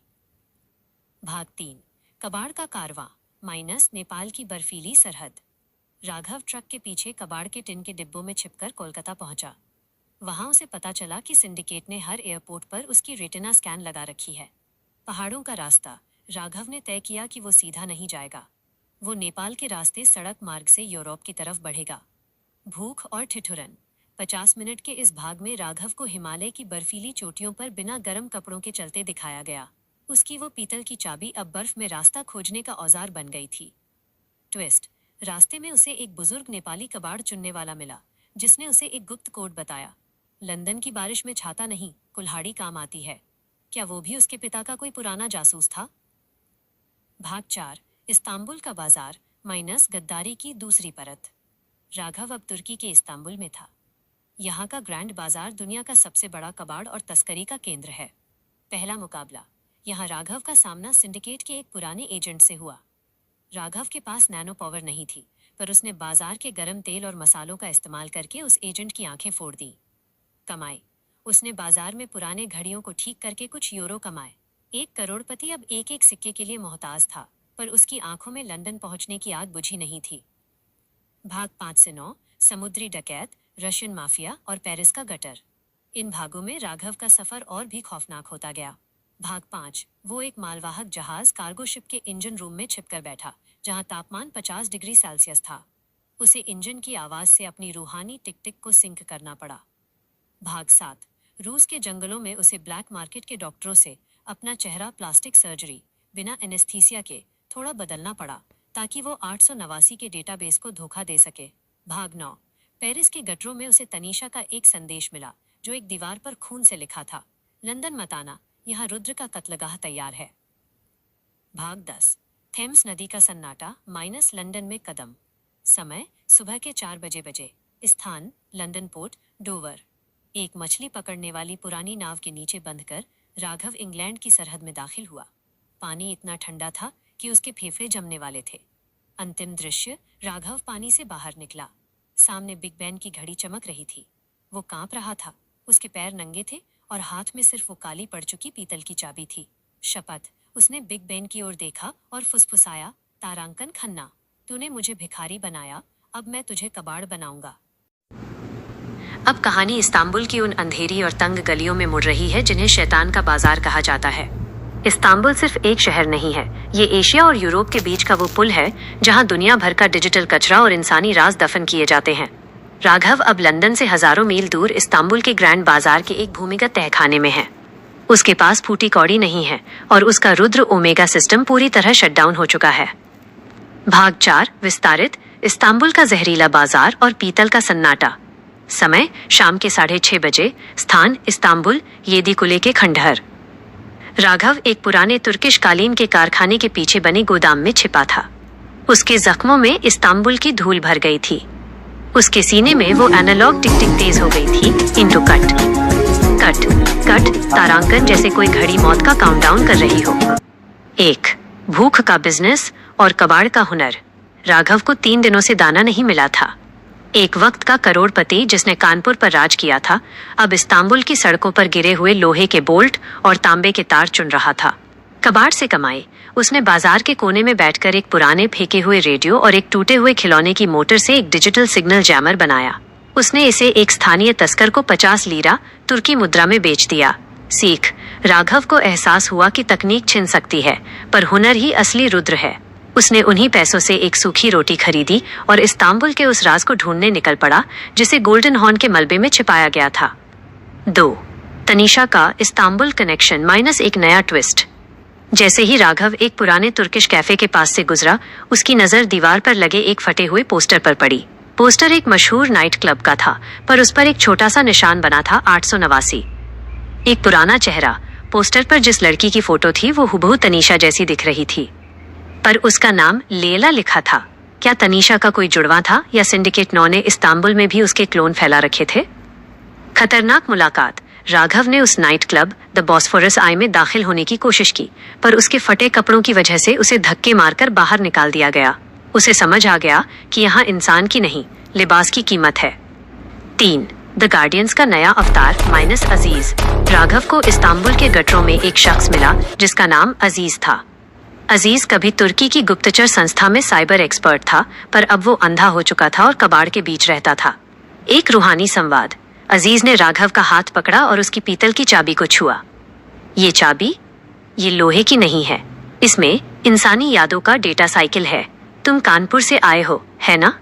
भाग 3। कबाड़ का कारवां माइनस नेपाल की बर्फीली सरहद। राघव ट्रक के पीछे कबाड़ के टिन के डिब्बों में छिपकर कोलकाता पहुंचा। वहां उसे पता चला कि सिंडिकेट ने हर एयरपोर्ट पर उसकी रेटिना स्कैन लगा रखी है। पहाड़ों का रास्ता। राघव ने तय किया कि वो सीधा नहीं जाएगा। वो नेपाल के रास्ते सड़क मार्ग से यूरोप की तरफ बढ़ेगा। भूख और ठिठुरन। 50 मिनट के इस भाग में राघव को हिमालय की बर्फीली चोटियों पर बिना गर्म कपड़ों के चलते दिखाया गया। उसकी वो पीतल की चाबी अब बर्फ में रास्ता खोजने का औजार बन गई थी। ट्विस्ट। रास्ते में उसे एक बुजुर्ग नेपाली कबाड़ चुनने वाला मिला, जिसने उसे एक गुप्त कोड बताया। लंदन की बारिश में छाता नहीं, कुल्हाड़ी काम आती है। क्या वो भी उसके पिता का कोई पुराना जासूस था? भाग 4। इस्तांबुल का बाजार माइनस गद्दारी की दूसरी परत। राघव अब तुर्की के इस्तांबुल में था। यहाँ का ग्रैंड बाजार दुनिया का सबसे बड़ा कबाड़ और तस्करी का केंद्र है। पहला मुकाबला। यहाँ राघव का सामना सिंडिकेट के एक पुराने एजेंट से हुआ। राघव के पास नैनो पावर नहीं थी, पर उसने बाजार के गरम तेल और मसालों का इस्तेमाल करके उस एजेंट की आंखें फोड़ दी। कमाई। उसने बाजार में पुराने घड़ियों को ठीक करके कुछ यूरो कमाए। एक करोड़पति अब एक एक सिक्के के लिए मोहताज था, पर उसकी आंखों में लंदन पहुंचने की आग बुझी नहीं थी। भाग 5 से 9, समुद्री डकैत, रशियन माफिया और पेरिस का गटर। इन भागों में राघव का सफर और भी खौफनाक होता गया। भाग 5, वो एक मालवाहक जहाज कार्गो शिप के इंजन रूम में छिपकर बैठा, जहां तापमान 50 डिग्री सेल्सियस था। उसे इंजन की आवाज से अपनी रूहानी टिक टिक को सिंक करना पड़ा। भाग 7, रूस के जंगलों में उसे ब्लैक मार्केट के डॉक्टरों से अपना चेहरा प्लास्टिक सर्जरी बिना एनेस्थीसिया के थोड़ा बदलना पड़ा, ताकि वो 889 के डेटाबेस को धोखा दे सके। भाग 9, पेरिस के गटरों में उसे तनीषा का एक संदेश मिला, जो एक दीवार पर खून से लिखा था, लंदन मत आना, यहाँ रुद्र का कत्लगाह तैयार है। भाग 10, थेम्स नदी का सन्नाटा माइनस लंदन में कदम। समय सुबह के 4 बजे। स्थान लंदन पोर्ट, डोवर। एक मछली पकड़ने वाली पुरानी नाव के नीचे बंधकर राघव इंग्लैंड की सरहद में दाखिल हुआ। पानी इतना ठंडा था कि उसके फेफड़े जमने वाले थे। अंतिम दृश्य, राघव पानी से बाहर निकला। सामने बिग बैन की घड़ी चमक रही थी। वो कांप रहा था, उसके पैर नंगे थे और हाथ में सिर्फ वो काली पड़ चुकी पीतल की चाबी थी। शपथ। उसने बिग बैन की ओर देखा और फुसफुसाया, तारांकन खन्ना, तूने मुझे भिखारी बनाया, अब मैं तुझे कबाड़ बनाऊंगा। अब कहानी इस्तांबुल की उन अंधेरी और तंग गलियों में मुड़ रही है जिन्हें शैतान का बाजार कहा जाता है। इस्तांबुल सिर्फ एक शहर नहीं है, ये एशिया और यूरोप के बीच का वो पुल है जहां दुनिया भर का डिजिटल कचरा और इंसानी राज दफन किए जाते हैं। राघव अब लंदन से हजारों मील दूर इस्तांबुल के ग्रैंड बाजार के एक भूमिगत तहखाने में है। उसके पास फूटी कौड़ी नहीं है और उसका रुद्र ओमेगा सिस्टम पूरी तरह शटडाउन हो चुका है। भाग 4, विस्तारित, इस्तांबुल का जहरीला बाजार और पीतल का सन्नाटा। समय शाम के 6:30 बजे। स्थान इस्तांबुल, येदिकुले के खंडहर। राघव एक पुराने तुर्किश कालीन के कारखाने के पीछे बने गोदाम में छिपा था। उसके जख्मों में इस्तांबुल की धूल भर गई थी। उसके सीने में वो एनालॉग टिक टिक तेज हो गई थी। इनटू कट कट कट, तारांकन जैसे कोई घड़ी मौत का काउंटडाउन कर रही हो। 1, भूख का बिजनेस और कबाड़ का हुनर। राघव को 3 दिनों से दाना नहीं मिला था। एक वक्त का करोड़पति जिसने कानपुर पर राज किया था, अब इस्तांबुल की सड़कों पर गिरे हुए लोहे के बोल्ट और तांबे के तार चुन रहा था। कबाड़ से कमाई। उसने बाजार के कोने में बैठकर एक पुराने फेंके हुए रेडियो और एक टूटे हुए खिलौने की मोटर से एक डिजिटल सिग्नल जैमर बनाया। उसने इसे एक स्थानीय तस्कर को 50 लीरा तुर्की मुद्रा में बेच दिया। सीख। राघव को एहसास हुआ कि तकनीक छिन सकती है, पर हुनर ही असली रुद्र है। उसने उन्हीं पैसों से एक सूखी रोटी खरीदी और इस्तांबुल के उस राज को ढूंढने निकल पड़ा जिसे गोल्डन हॉर्न के मलबे में छिपाया गया था। 2, तनीषा का इस्तांबुल कनेक्शन माइनस एक नया ट्विस्ट। जैसे ही राघव एक पुराने तुर्किश कैफे के पास से गुजरा, उसकी नजर दीवार पर लगे एक फटे हुए पोस्टर पर पड़ी। पोस्टर एक मशहूर नाइट क्लब का था, पर उस पर एक छोटा सा निशान बना था, 889। एक पुराना चेहरा। पोस्टर पर जिस लड़की की फोटो थी वो हुबहू तनीषा जैसी दिख रही थी, पर उसका नाम लेला लिखा था। क्या तनीषा का कोई जुड़वा था या सिंडिकेट 9 ने इस्तांबुल में भी उसके क्लोन फैला रखे थे? खतरनाक मुलाकात। राघव ने उस नाइट क्लब द बॉस्फोरस आई में दाखिल होने की कोशिश की, पर उसके फटे कपड़ों की वजह से उसे धक्के मारकर बाहर निकाल दिया गया। उसे समझ आ गया कि यहाँ इंसान की नहीं, लिबास की कीमत है। 3, द गार्डियंस का नया अवतार माइनस अजीज। राघव को इस्तांबुल के गटरों में एक शख्स मिला जिसका नाम अजीज था। अजीज कभी तुर्की की गुप्तचर संस्था में साइबर एक्सपर्ट था, पर अब वो अंधा हो चुका था और कबाड़ के बीच रहता था। एक रूहानी संवाद। अजीज ने राघव का हाथ पकड़ा और उसकी पीतल की चाबी को छुआ। ये चाबी, ये लोहे की नहीं है, इसमें इंसानी यादों का डेटा साइकिल है। तुम कानपुर से आए हो, है ना?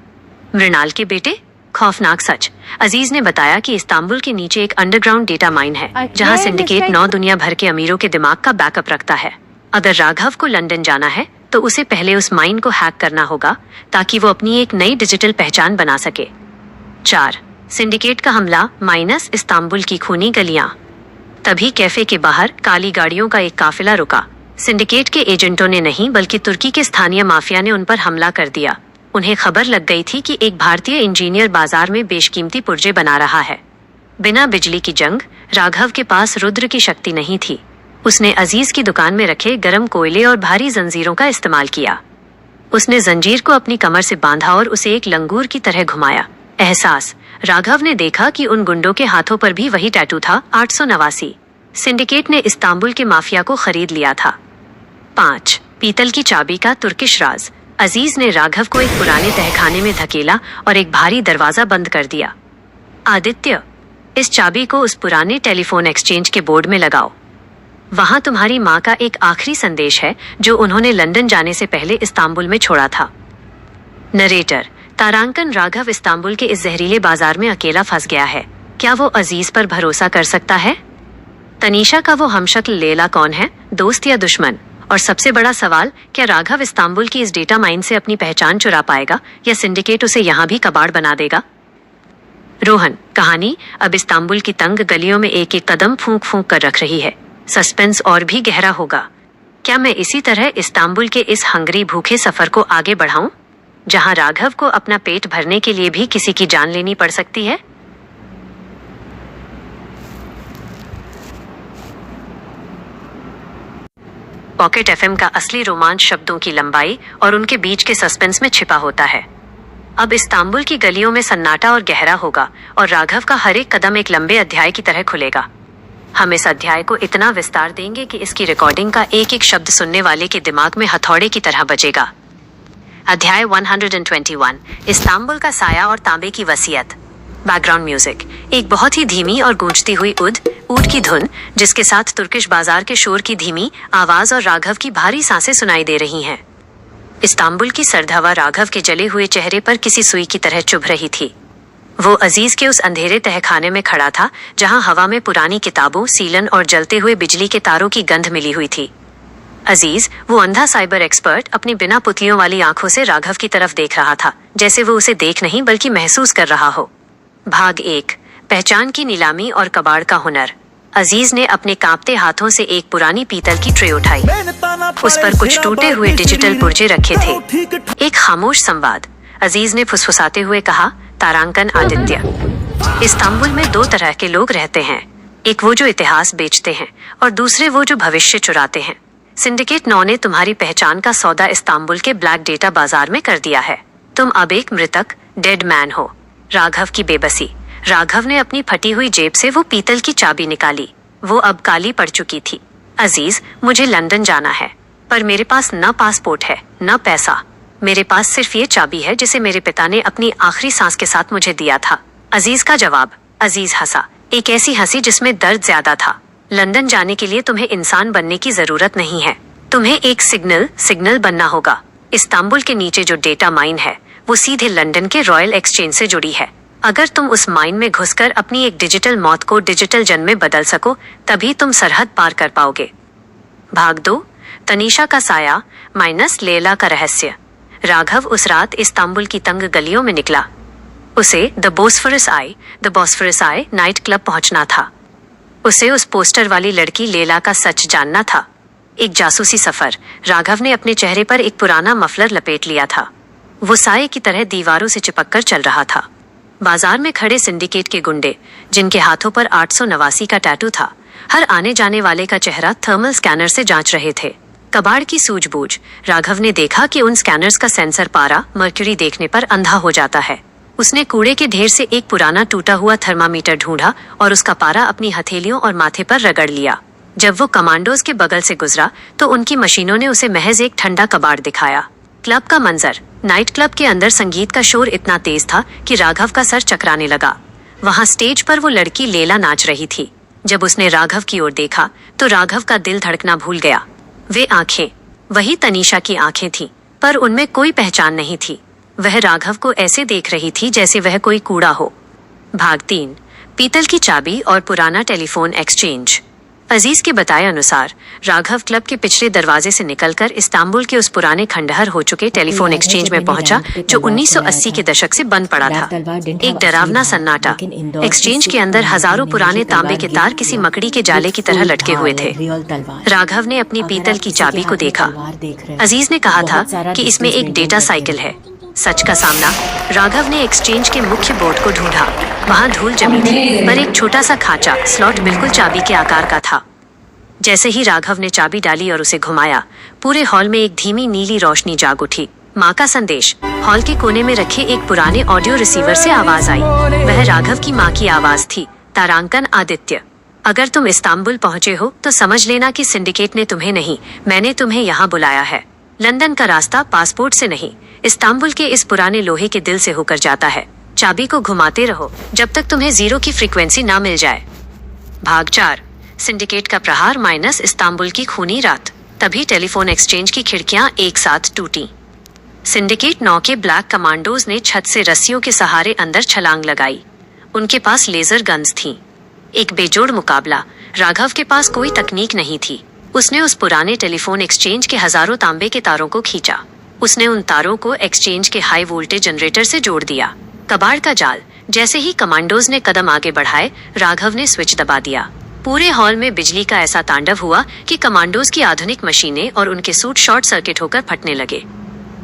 मृणाल के बेटे? खौफनाक सच। अजीज ने बताया कि इस्तांबुल के नीचे एक अंडरग्राउंड डेटा माइन है, जहां सिंडिकेट 9 दुनिया भर के अमीरों के दिमाग का बैकअप रखता है। अगर राघव को लंदन जाना है तो उसे पहले उस माइन को हैक करना होगा, ताकि वो अपनी एक नई डिजिटल पहचान बना सके। 4, सिंडिकेट का हमला माइनस इस्तांबुल की खूनी गलियां। तभी कैफे के बाहर काली गाड़ियों का एक काफिला रुका। सिंडिकेट के एजेंटों ने नहीं, बल्कि तुर्की के स्थानीय माफिया ने उन पर हमला कर दिया। उन्हें खबर लग गई थी कि एक भारतीय इंजीनियर बाजार में बेशकीमती पुर्जे बना रहा है। बिना बिजली की जंग। राघव के पास रुद्र की शक्ति नहीं थी। उसने अजीज की दुकान में रखे गरम कोयले और भारी जंजीरों का इस्तेमाल किया। उसने जंजीर को अपनी कमर से बांधा और उसे एक लंगूर की तरह घुमाया। एहसास, राघव ने देखा कि उन गुंडों के हाथों पर भी वही टैटू था, 889। सिंडिकेट ने इस्तांबुल के माफिया को खरीद लिया था। 5. पीतल की चाबी का तुर्किश राज। अजीज ने राघव को एक पुराने तहखाने में धकेला और एक भारी दरवाजा बंद कर दिया। आदित्य, इस चाबी को उस पुराने टेलीफोन एक्सचेंज के बोर्ड में लगाओ। वहां तुम्हारी माँ का एक आखिरी संदेश है जो उन्होंने लंदन जाने से पहले इस्तांबुल में छोड़ा था। नरेटर, तारांकन राघव इस्तांबुल के इस जहरीले बाजार में अकेला फंस गया है। क्या वो अजीज पर भरोसा कर सकता है? तनीषा का वो हमशक्ल लैला कौन है, दोस्त या दुश्मन? और सबसे बड़ा सवाल, क्या राघव इस्तांबुल की इस डेटा माइन से अपनी पहचान चुरा पाएगा या सिंडिकेट उसे यहाँ भी कबाड़ बना देगा? रोहन, कहानी अब इस्तांबुल की तंग गलियों में एक एक कदम फूंक फूंक कर रख रही है। सस्पेंस और भी गहरा होगा। क्या मैं इसी तरह इस्तांबुल के इस हंगरी भूखे सफर को आगे बढ़ाऊं, जहां राघव को अपना पेट भरने के लिए भी किसी की जान लेनी पड़ सकती है? पॉकेट एफएम का असली रोमांच शब्दों की लंबाई और उनके बीच के सस्पेंस में छिपा होता है। अब इस्तांबुल की गलियों में सन्नाटा और गहरा होगा और राघव का हर एक कदम एक लंबे अध्याय की तरह खुलेगा। हम इस अध्याय को इतना विस्तार देंगे कि इसकी रिकॉर्डिंग का एक एक शब्द सुनने वाले के दिमाग में हथौड़े की तरह बजेगा। अध्याय 121, इस्तांबुल का साया और तांबे की वसीयत। बैकग्राउंड म्यूजिक, एक बहुत ही धीमी और गूंजती हुई ऊँट की धुन, जिसके साथ तुर्किश बाजार के शोर की धीमी आवाज और राघव की भारी सांसें सुनाई दे रही हैं। इस्तांबुल की सर्द हवा राघव के जले हुए चेहरे पर किसी सुई की तरह चुभ रही थी। वो अजीज के उस अंधेरे तहखाने में खड़ा था जहां हवा में पुरानी किताबों, सीलन और जलते हुए बिजली के तारों की गंध मिली हुई थी। अजीज, वो अंधा साइबर एक्सपर्ट, अपनी बिना पुतलियों वाली आंखों से राघव की तरफ देख रहा था, जैसे वो उसे देख नहीं बल्कि महसूस कर रहा हो। भाग 1, पहचान की नीलामी और कबाड़ का हुनर। अजीज ने अपने कांपते हाथों से एक पुरानी पीतल की ट्रे उठाई। उस पर कुछ टूटे हुए डिजिटल पुर्जे रखे थे। एक खामोश संवाद। अजीज ने फुसफुसाते हुए कहा, तारांकन आदित्य, इस्तांबुल में 2 तरह के लोग रहते हैं। एक वो जो इतिहास बेचते हैं और दूसरे वो जो भविष्य चुराते हैं। सिंडिकेट 9 ने तुम्हारी पहचान का सौदा इस्तांबुल के ब्लैक डेटा बाजार में कर दिया है। तुम अब एक मृतक, डेड मैन हो। राघव की बेबसी। राघव ने अपनी फटी हुई जेब से वो पीतल की चाबी निकाली। वो अब काली पड़ चुकी थी। अजीज, मुझे लंदन जाना है, पर मेरे पास न पासपोर्ट है न पैसा। मेरे पास सिर्फ ये चाबी है जिसे मेरे पिता ने अपनी आखिरी सांस के साथ मुझे दिया था। अजीज का जवाब। अजीज हंसा, एक ऐसी हंसी जिसमें दर्द ज्यादा था। लंदन जाने के लिए तुम्हें इंसान बनने की जरूरत नहीं है, तुम्हें एक सिग्नल बनना होगा। इस्तांबुल के नीचे जो डेटा माइन है वो सीधे लंदन के रॉयल एक्सचेंज से जुड़ी है। अगर तुम उस माइन में घुसकर अपनी एक डिजिटल मौत को डिजिटल जन्म में बदल सको, तभी तुम सरहद पार कर पाओगे। भाग 2, तनीषा का साया माइनस लैला का रहस्य। राघव उस रात इस्तांबुल की तंग गलियों में निकला। उसे the Bosphorus I night club पहुंचना था। उसे उस पोस्टर वाली लड़की लैला का सच जानना था। एक जासूसी सफर। राघव ने अपने चेहरे पर एक पुराना मफलर लपेट लिया था। वो साये की तरह दीवारों से चिपककर चल रहा था। बाजार में खड़े सिंडिकेट के गुंडे, जिनके हाथों पर 889 का टैटू था, हर आने जाने वाले का चेहरा थर्मल स्कैनर से जांच रहे थे। कबाड़ की सूझबूझ। राघव ने देखा कि उन स्कैनर्स का सेंसर पारा मर्क्यूरी देखने पर अंधा हो जाता है। उसने कूड़े के ढेर से एक पुराना टूटा हुआ थर्मामीटर ढूंढा और उसका पारा अपनी हथेलियों और माथे पर रगड़ लिया। जब वो कमांडोज के बगल से गुजरा तो उनकी मशीनों ने उसे महज एक ठंडा कबाड़ दिखाया। क्लब का मंजर। नाइट क्लब के अंदर संगीत का शोर इतना तेज था कि राघव का सर चकराने लगा। वहां स्टेज पर वो लड़की लैला नाच रही थी। जब उसने राघव की ओर देखा तो राघव का दिल धड़कना भूल गया। वे आंखें, वही तनीषा की आंखें थीं, पर उनमें कोई पहचान नहीं थी। वह राघव को ऐसे देख रही थी जैसे वह कोई कूड़ा हो। भाग 3, पीतल की चाबी और पुराना टेलीफोन एक्सचेंज। अजीज के बताए अनुसार राघव क्लब के पिछले दरवाजे से निकलकर इस्तांबुल के उस पुराने खंडहर हो चुके टेलीफोन एक्सचेंज में पहुंचा जो 1980 के दशक से बंद पड़ा था। एक डरावना सन्नाटा। एक्सचेंज के अंदर हजारों पुराने तांबे के तार किसी मकड़ी के जाले की तरह लटके हुए थे। राघव ने अपनी पीतल की चाबी को देखा। अजीज ने कहा था कि इसमें एक डेटा साइकिल है। सच का सामना। राघव ने एक्सचेंज के मुख्य बोर्ड को ढूंढा। वहां धूल जमी थी, पर एक छोटा सा खांचा स्लॉट बिल्कुल चाबी के आकार का था। जैसे ही राघव ने चाबी डाली और उसे घुमाया, पूरे हॉल में एक धीमी नीली रोशनी जाग उठी। माँ का संदेश। हॉल के कोने में रखे एक पुराने ऑडियो रिसीवर से आवाज आई। वह राघव की माँ की आवाज थी। तारांकन आदित्य, अगर तुम इस्तांबुल पहुँचे हो तो समझ लेना कि सिंडिकेट ने तुम्हें नहीं, मैंने तुम्हें यहाँ बुलाया है। लंदन का रास्ता पासपोर्ट से नहीं, इस्तांबुल के इस पुराने लोहे के दिल से होकर जाता है। चाबी को घुमाते रहो जब तक तुम्हें 0 की फ्रीक्वेंसी ना मिल जाए। भाग 4। सिंडिकेट का प्रहार माइनस इस्तांबुल की खूनी रात। तभी टेलीफोन एक्सचेंज की खिड़कियां एक साथ टूटी। सिंडिकेट 9 के ब्लैक कमांडोज ने छत से रस्सियों के सहारे अंदर छलांग लगाई। उनके पास लेजर गन्स थीं। एक बेजोड़ मुकाबला। राघव के पास कोई तकनीक नहीं थी। उसने उस पुराने टेलीफोन एक्सचेंज के हजारों तांबे के तारों को खींचा। उसने उन तारों को एक्सचेंज के हाई वोल्टेज जनरेटर से जोड़ दिया। कबाड़ का जाल। जैसे ही कमांडोज ने कदम आगे बढ़ाए, राघव ने स्विच दबा दिया। पूरे हॉल में बिजली का ऐसा तांडव हुआ कि कमांडोज की आधुनिक मशीनें और उनके सूट शॉर्ट सर्किट होकर फटने लगे।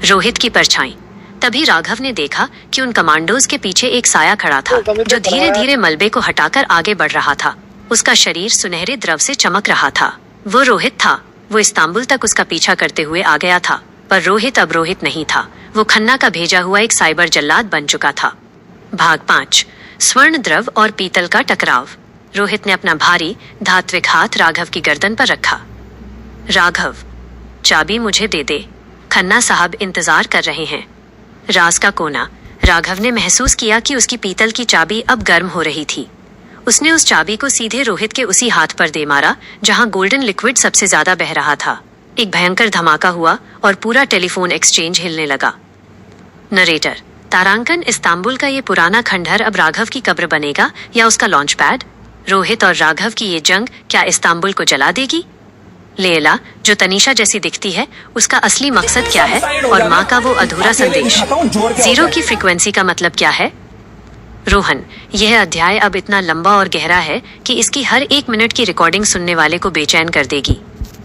रोहित की परछाई। तभी राघव ने देखा कि उन कमांडोज के पीछे एक साया खड़ा था, जो धीरे धीरे मलबे को हटाकर आगे बढ़ रहा था। उसका शरीर सुनहरे द्रव से चमक रहा था। वो रोहित था। वो इस्तांबुल तक उसका पीछा करते हुए आ गया था, पर रोहित अब रोहित नहीं था। वो खन्ना का भेजा हुआ एक साइबर जल्लाद बन चुका था। भाग 5। स्वर्ण द्रव और पीतल का टकराव। रोहित ने अपना भारी धात्विक हाथ राघव की गर्दन पर रखा। राघव, चाबी मुझे दे दे। खन्ना साहब इंतजार कर रहे हैं। राज का कोना। राघव ने महसूस किया कि उसकी पीतल की चाबी अब गर्म हो रही थी। उसने उस चाबी को सीधे रोहित के उसी हाथ पर दे मारा जहां गोल्डन लिक्विड सबसे ज्यादा बह रहा था। एक भयंकर धमाका हुआ और पूरा टेलीफोन एक्सचेंज हिलने लगा। नरेटर। तारांकन, इस्तांबुल का ये पुराना खंडहर अब राघव की कब्र बनेगा या उसका लॉन्च पैड? रोहित और राघव की ये जंग क्या इस्तांबुल को जला देगी? लेला, जो तनीषा जैसी दिखती है, उसका असली मकसद क्या है? और माँ का वो अधूरा संदेश। 0 की फ्रीक्वेंसी का मतलब क्या है? रोहन, यह अध्याय अब इतना लंबा और गहरा है कि इसकी हर 1 मिनट की रिकॉर्डिंग सुनने वाले को बेचैन कर देगी।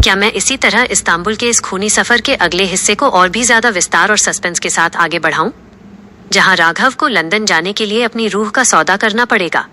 क्या मैं इसी तरह इस्तांबुल के इस खूनी सफर के अगले हिस्से को और भी ज्यादा विस्तार और सस्पेंस के साथ आगे बढ़ाऊं, जहां राघव को लंदन जाने के लिए अपनी रूह का सौदा करना पड़ेगा?